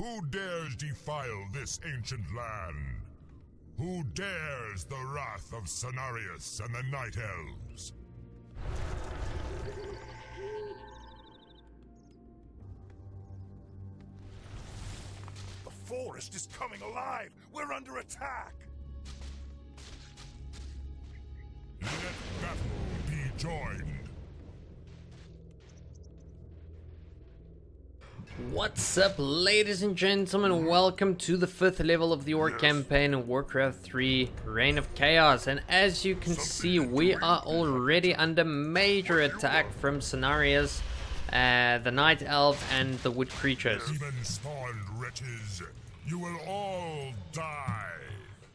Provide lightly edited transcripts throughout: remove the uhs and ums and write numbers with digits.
Who dares defile this ancient land? Who dares the wrath of Cenarius and the Night Elves? The forest is coming alive! We're under attack! Let battle be joined. What's up, ladies and gentlemen? Welcome to the 5th level of the Orc campaign in Warcraft 3 Reign of Chaos. And as you can see, we are already under major attack from Cenarius, the Night Elves and the Wood Creatures. Even spawned wretches, you will all die.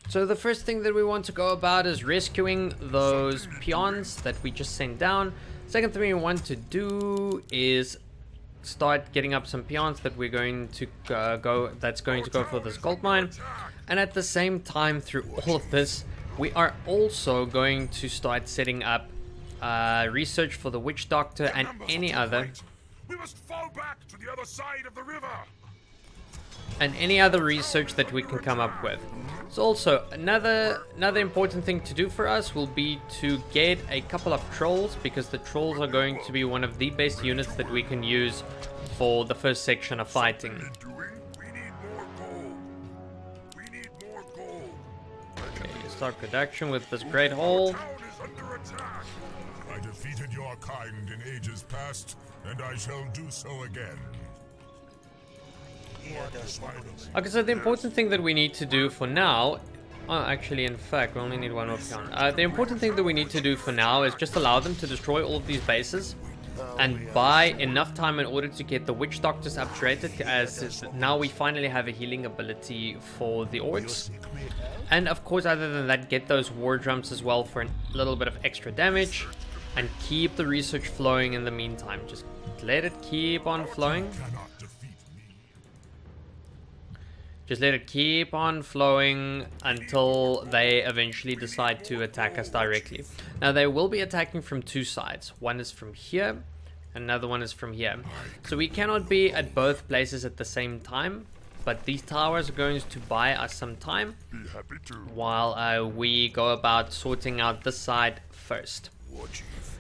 So the first thing that we want to go about is rescuing those peons that we just sent down. Second thing we want to do is start getting up some peons that we're going to go for this gold mine. And at the same time, through all of this, we are also going to start setting up research for the witch doctor and any other We must fall back to the other side of the river! research that we can come up with. So also another important thing to do for us will be to get a couple of trolls, because the trolls are going to be one of the best units that we can use for the first section of fighting. We need more gold. We need more gold. Okay, start production with this great hole. Town is under attack. I defeated your kind in ages past, and I shall do so again. Okay, so the important thing that we need to do for now, actually in fact we only need one more peon. The important thing that we need to do for now is just allow them to destroy all of these bases and buy enough time in order to get the witch doctors upgraded, as now we finally have a healing ability for the orcs. And of course, other than that, get those war drums as well for a little bit of extra damage, and keep the research flowing in the meantime. Just let it keep on flowing. Just let it keep on flowing until they eventually decide to attack us directly. Now, they will be attacking from two sides. One is from here, another one is from here. So we cannot be at both places at the same time, but these towers are going to buy us some time while we go about sorting out this side first.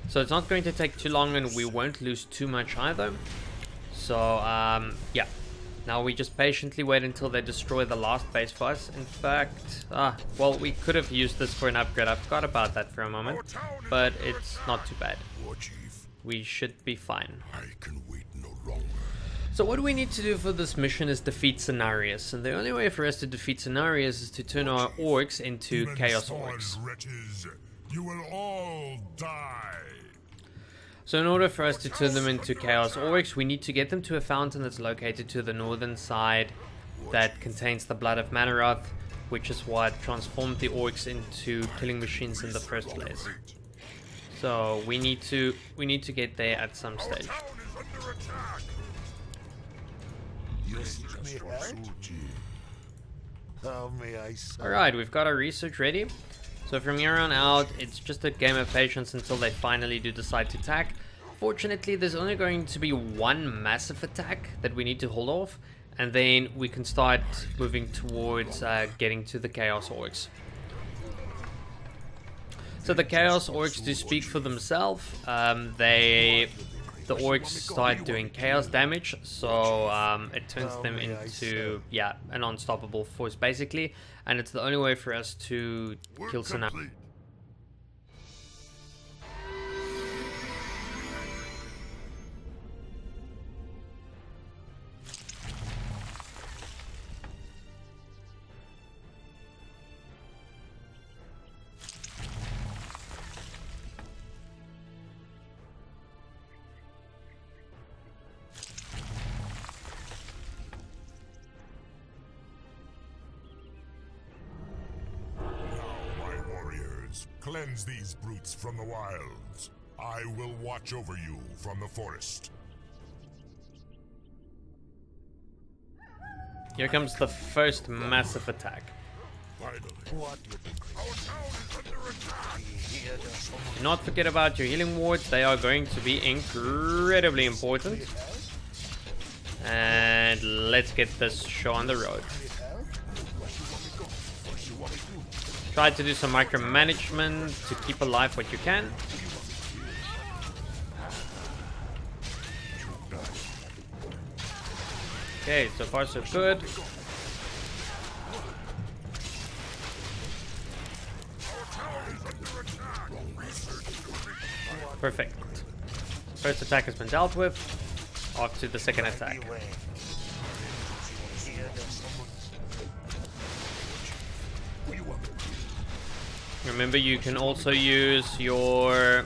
So it's not going to take too long, and we won't lose too much either. So, yeah. Now we just patiently wait until they destroy the last base for us. In fact, well, we could have used this for an upgrade. I forgot about that for a moment, but it's not too bad. We should be fine. I can wait no longer. So what we need to do for this mission is defeat Cenarius, and the only way for us to defeat Cenarius is to turn our orcs into Chaos Orcs. Wretches, you will all die. So in order for us to turn them into Chaos Orcs, we need to get them to a fountain that's located to the northern side that contains the blood of Manaroth, which is what transformed the orcs into killing machines in the first place. So we need to get there at some stage. Alright, we've got our research ready. So from here on out, it's just a game of patience until they finally do decide to attack. Fortunately, there's only going to be one massive attack that we need to hold off, and then we can start moving towards getting to the Chaos Orcs. So the Chaos Orcs do speak for themselves. The orcs start doing chaos damage, so it turns them into, yeah, an unstoppable force basically, and it's the only way for us to kill Cenarius. Cleanse these brutes from the wilds. I will watch over you from the forest. Here comes the first massive attack. Do not forget about your healing wards. They are going to be incredibly important. And let's get this show on the road. Try to do some micromanagement to keep alive what you can. Okay, so far so good. Perfect. First attack has been dealt with. Off to the second attack. Remember, you can also use your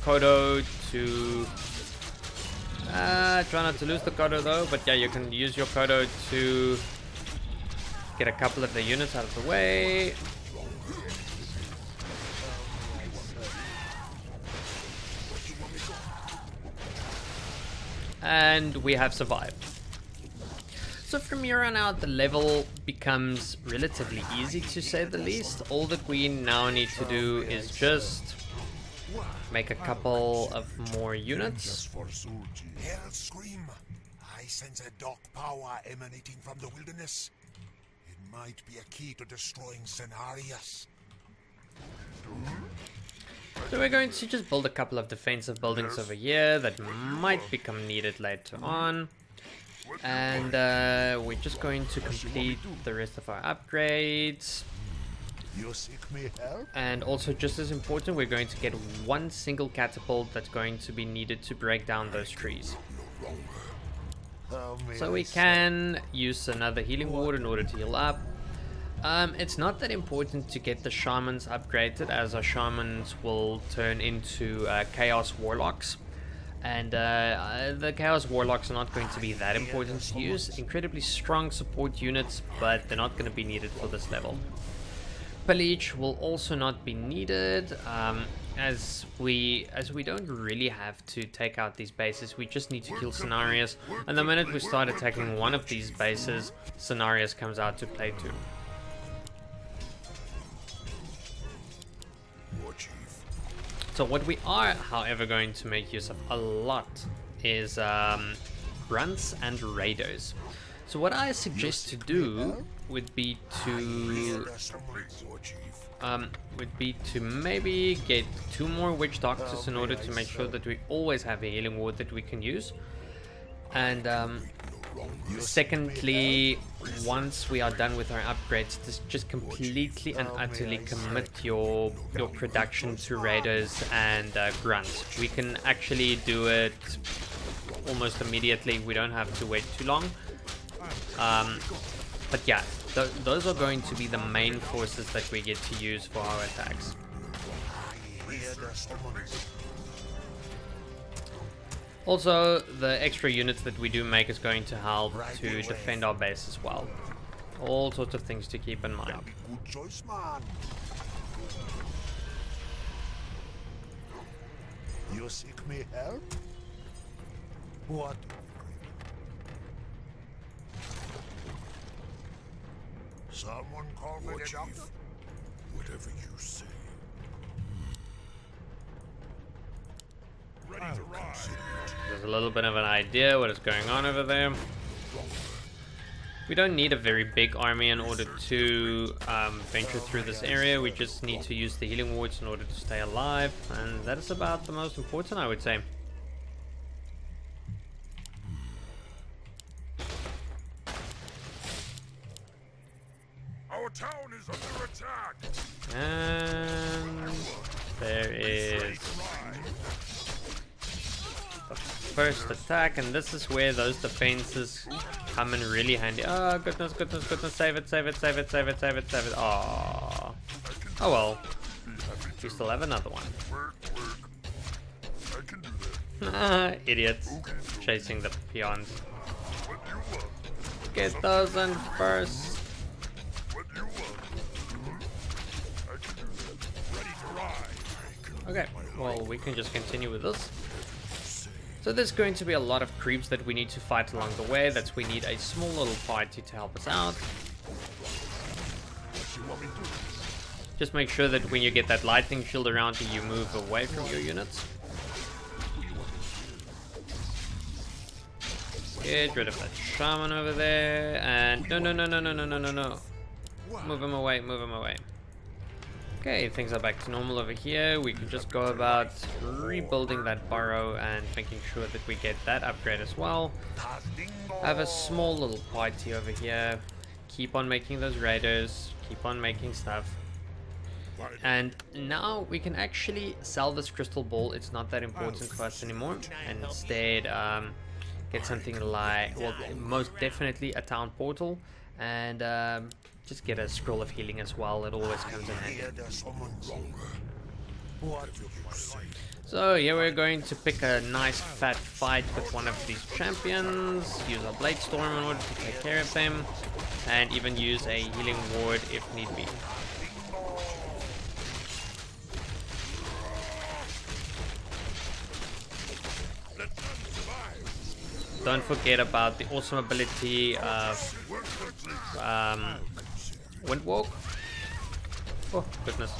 Kodo to... try not to lose the Kodo though, but yeah, you can use your Kodo to get a couple of the units out of the way. And we have survived. So from here on out, the level becomes relatively easy, to say the least. All that we now need to do is just make a couple of more units. Hellscream! I sense a dark power emanating from the wilderness. It might be a key to destroying Cenarius. So we're going to just build a couple of defensive buildings over here that might become needed later on. And we're just going to complete the rest of our upgrades. And also, just as important, we're going to get one single catapult that's going to be needed to break down those trees. So we can use another healing ward in order to heal up. It's not that important to get the shamans upgraded, as our shamans will turn into Chaos Warlocks. And the Chaos Warlocks are not going to be that important to use. Incredibly strong support units, but they're not going to be needed for this level. Pillage will also not be needed, as we don't really have to take out these bases. We just need to kill Cenarius, and the minute we start attacking one of these bases, Cenarius comes out to play too. So what we are, however, going to make use of a lot is grunts and raiders. So what I suggest to do would be to maybe get 2 more witch doctors in order to make sure that we always have a healing ward that we can use. And secondly, once we are done with our upgrades, just completely and utterly commit your production to raiders and grunts. We can actually do it almost immediately. We don't have to wait too long. But yeah, those are going to be the main forces that we get to use for our attacks. Also, the extra units that we do make is going to help to defend our base as well. All sorts of things to keep in mind. Good choice, man. You seek me help? What? Someone call me the doctor? Whatever you say. Ready to ride. There's a little bit of an idea what is going on over there. We don't need a very big army in order to venture through this area. We just need to use the healing wards in order to stay alive, and that is about the most important, I would say. Our town is under attack. And there is the first attack, and this is where those defenses come in really handy. Oh goodness, goodness, goodness, save it, save it, save it, save it, save it, save it. Oh, oh well, we still have another one. I can do that. Idiots chasing the peons. Get those in first. Okay, well, we can just continue with this. So there's going to be a lot of creeps that we need to fight along the way. That's we need a small little party to help us out. Just make sure that when you get that lightning shield around you, you move away from your units. Get rid of that shaman over there, and no. Move him away, move him away. Okay, things are back to normal over here. We can just go about rebuilding that burrow and making sure that we get that upgrade as well. I have a small little party over here. Keep on making those raiders, keep on making stuff. And now we can actually sell this crystal ball. It's not that important to us anymore, and instead get something like, well, most definitely a town portal, and just get a scroll of healing as well. It always comes in handy. So here we're going to pick a nice fat fight with one of these champions, use our blade storm in order to take care of them, and even use a healing ward if need be. Don't forget about the awesome ability of Windwalk. Oh goodness.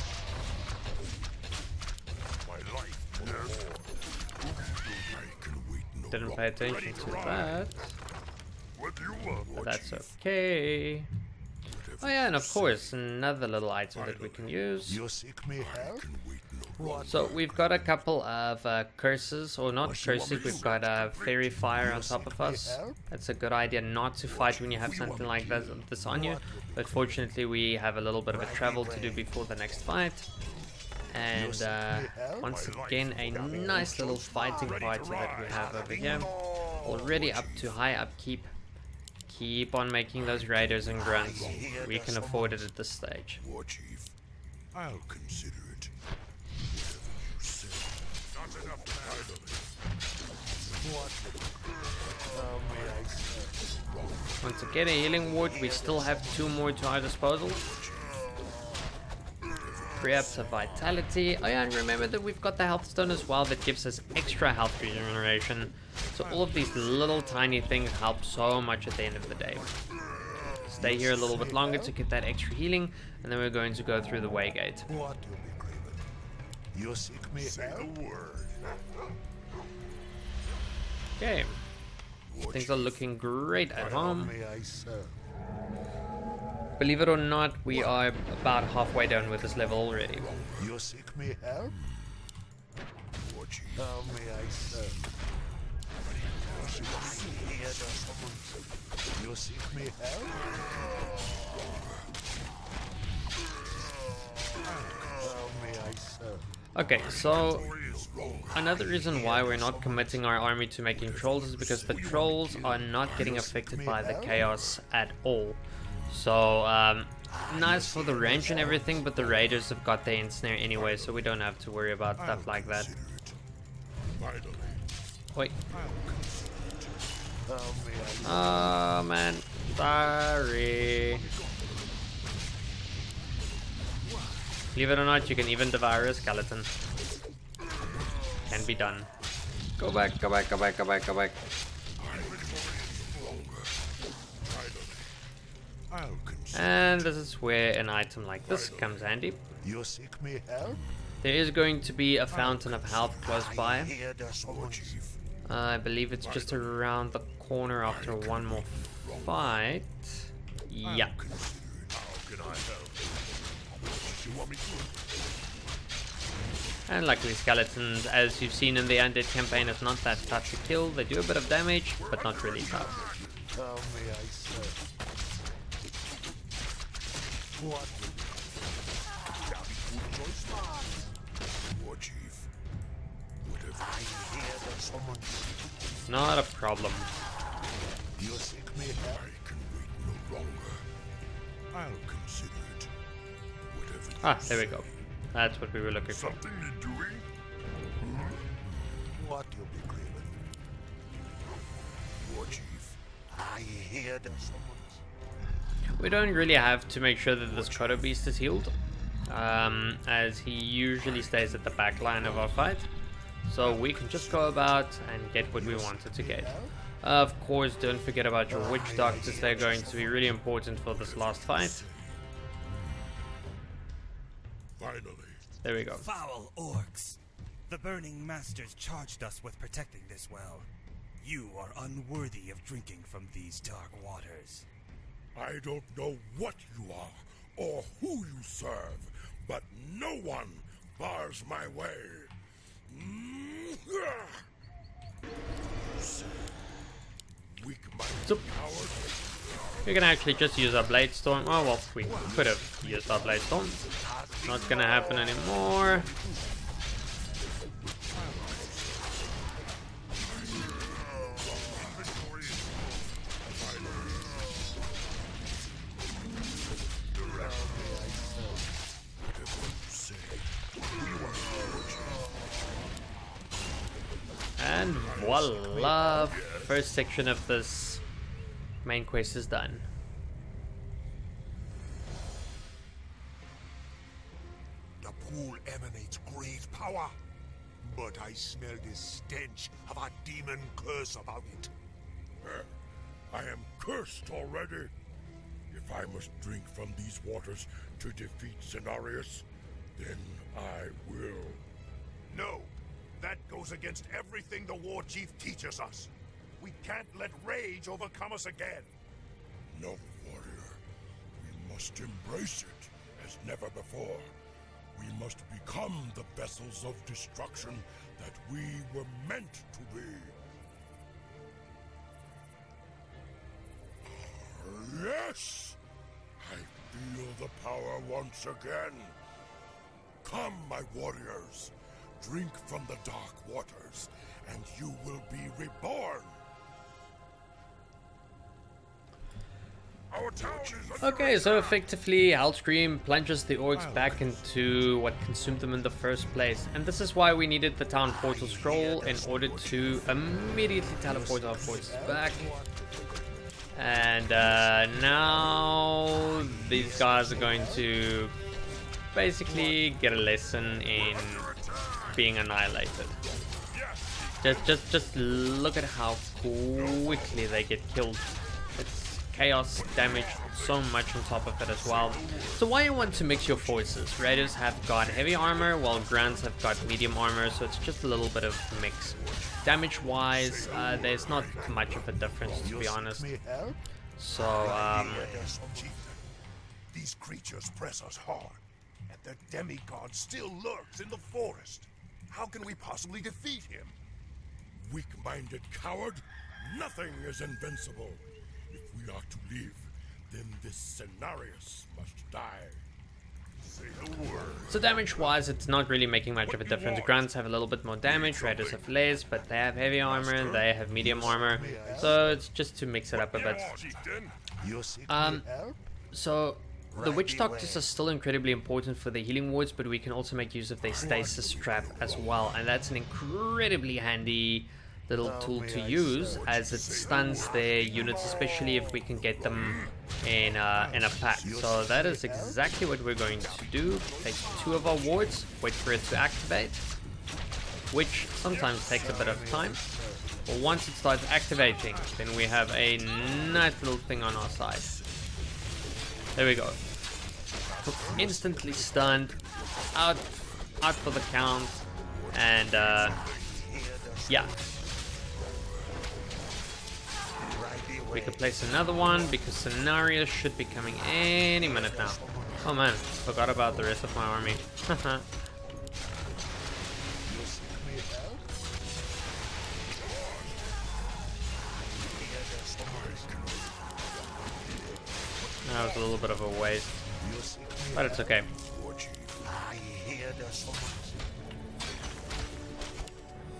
Didn't pay attention to that. But that's okay. Oh yeah, and of course, another little item that we can use. So we've got a couple of curses, or not curses, we've got fairy fire on top of us. It's a good idea not to fight when you have something like this on you, but fortunately we have a little bit of a travel to do before the next fight. And once again, a nice little fighting party that we have over here. Already up to high upkeep. Keep on making those raiders and grunts. We can afford it at this stage. Warchief, I'll consider it. Once again, a healing ward. We still have 2 more to our disposal. Free up to vitality. Oh yeah, and remember that we've got the health stone as well that gives us extra health regeneration. So all of these little tiny things help so much at the end of the day. Stay here a little bit longer to get that extra healing, and then we're going to go through the way gate. You seek me out? Okay. Things are looking great at home. Believe it or not, we are about halfway done with this level already. You seek me help? How may I serve? You seek me help? How may I serve? Okay, so another reason why we're not committing our army to making trolls is because the trolls are not getting affected by the chaos at all. So, nice for the range and everything, but the raiders have got their ensnare anyway, so we don't have to worry about stuff like that. Wait. Oh man, sorry. Believe it or not, you can even devour a skeleton. Can be done. Go back, go back, go back, go back, go back. And this is where an item like this comes handy. You seek me help? There is going to be a fountain of health close by. I believe it's just around the corner after one more fight. Yeah. And luckily skeletons, as you've seen in the undead campaign, is not that tough to kill. They do a bit of damage, but not really tough. How may I serve? What? Warchief. Whatever. I hear that someone. Not a problem. You seek me help? I can wait no longer. I'll consider it. Whatever. Ah, there we go. That's what we were looking for. Something you're doing? What you'll be craving? Warchief. I hear that someone. We don't really have to make sure that this Kodo Beast is healed, as he usually stays at the back line of our fight. So we can just go about and get what we wanted to get. Of course, don't forget about your witch doctors. They're going to be really important for this last fight. Finally. There we go. Foul orcs! The Burning Masters charged us with protecting this well. You are unworthy of drinking from these dark waters. I don't know what you are or who you serve, but no one bars my way. So, we're gonna actually just use our Blade Storm. Oh well, we could have used our Blade Storm. Not gonna happen anymore. And voila! First section of this main quest is done. The pool emanates great power, but I smell this stench of a demon curse about it. I am cursed already. If I must drink from these waters to defeat Cenarius, then I will. No, that goes against everything the warchief teaches us. We can't let rage overcome us again. No, warrior. We must embrace it as never before. We must become the vessels of destruction that we were meant to be. Yes! I feel the power once again. Come, my warriors. Drink from the dark waters, and you will be reborn. Our town is Okay, so effectively Hellscream plunges the orcs back into what consumed them in the first place. And this is why we needed the town portal scroll in order to immediately teleport our forces back. And now these guys are going to basically get a lesson in being annihilated. Just look at how quickly they get killed. It's chaos damage so much on top of it as well. So why you want to mix your forces? Raiders have got heavy armor while Grunts have got medium armor, so it's just a little bit of mix. Damage wise, there's not much of a difference, to be honest. So these creatures press us hard, and the demigod still lurks in the forest. How can we possibly defeat him? weak-minded coward. Nothing is invincible. If we are to live, then this Cenarius must die. Say the word. So damage-wise, it's not really making much of a difference. Grunts have a little bit more damage, Raiders have less, but they have heavy armor, they have medium armor, so it's just to mix it up a bit. So the Witch Doctors are still incredibly important for the healing wards, but we can also make use of their stasis trap as well, and that's an incredibly handy little tool to use, as it stuns their units, especially if we can get them in a pack. So that is exactly what we're going to do. Take 2 of our wards, wait for it to activate, which sometimes takes a bit of time. But once it starts activating, then we have a nice little thing on our side. There we go. Instantly stunned, out for the count, and yeah. We could place another one because Cenarius should be coming any minute now. Oh man, forgot about the rest of my army. That was a little bit of a waste, but it's okay.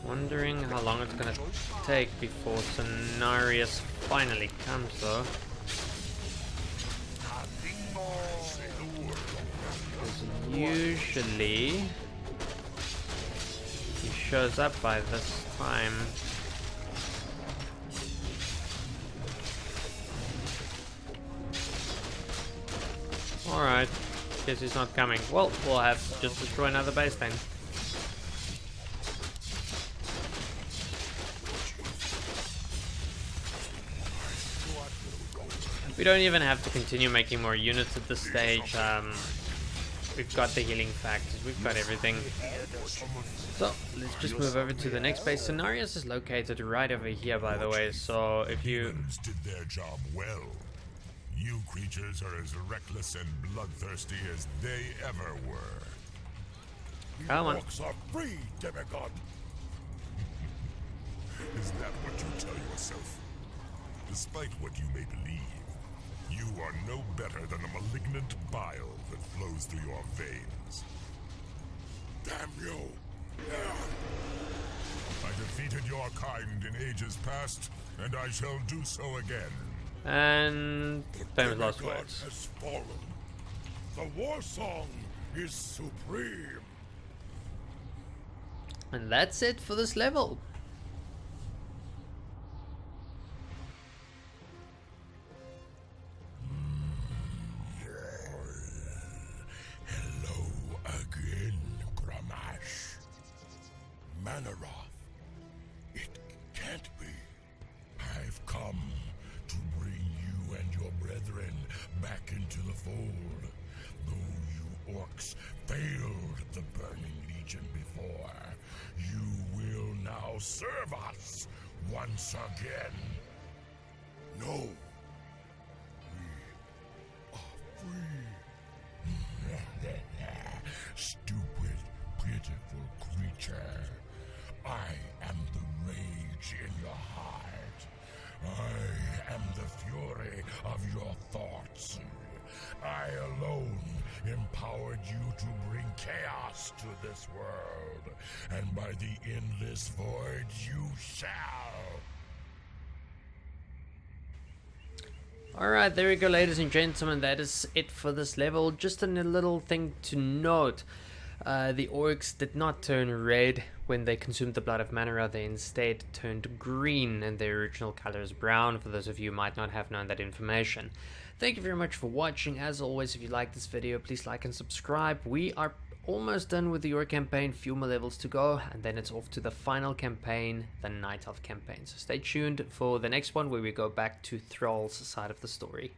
Wondering how long it's gonna take before Cenarius finally comes though. Because usually he shows up by this time. Alright, guess he's not coming. Well, we'll have to just destroy another base then. We don't even have to continue making more units at this stage, We've got the healing factors, we've got everything. So let's just move over to the next base. Cenarius is located right over here, by the way, so if you... Humans did their job well. You creatures are as reckless and bloodthirsty as they ever were. Come on. Orcs are free, demigod. Is that what you tell yourself? Despite what you may believe, you are no better than a malignant bile that flows through your veins. Damn you! I defeated your kind in ages past, and I shall do so again. And famous last Demigod words. has fallen. The war song is supreme. And that's it for this level. Hello again, Gramash. Manaroth. It can't be. I've come to bring you and your brethren back into the fold. Though you orcs failed the Burning Legion before, you will now serve us once again. No. We are free. Stupid, pitiful creature. I am the rage in your heart. I am the fury of your thoughts. I alone empowered you to bring chaos to this world, and by the endless void you shall. Alright, there we go, ladies and gentlemen, that is it for this level. Just a little thing to note, the orcs did not turn red when they consumed the blood of Manara. They instead turned green, and their original color is brown, for those of you who might not have known that information. Thank you very much for watching. As always, if you like this video, please like and subscribe. We are almost done with the Orc campaign, few more levels to go, and then it's off to the final campaign, the Night Elf campaign. So stay tuned for the next one, where we go back to Thrall's side of the story.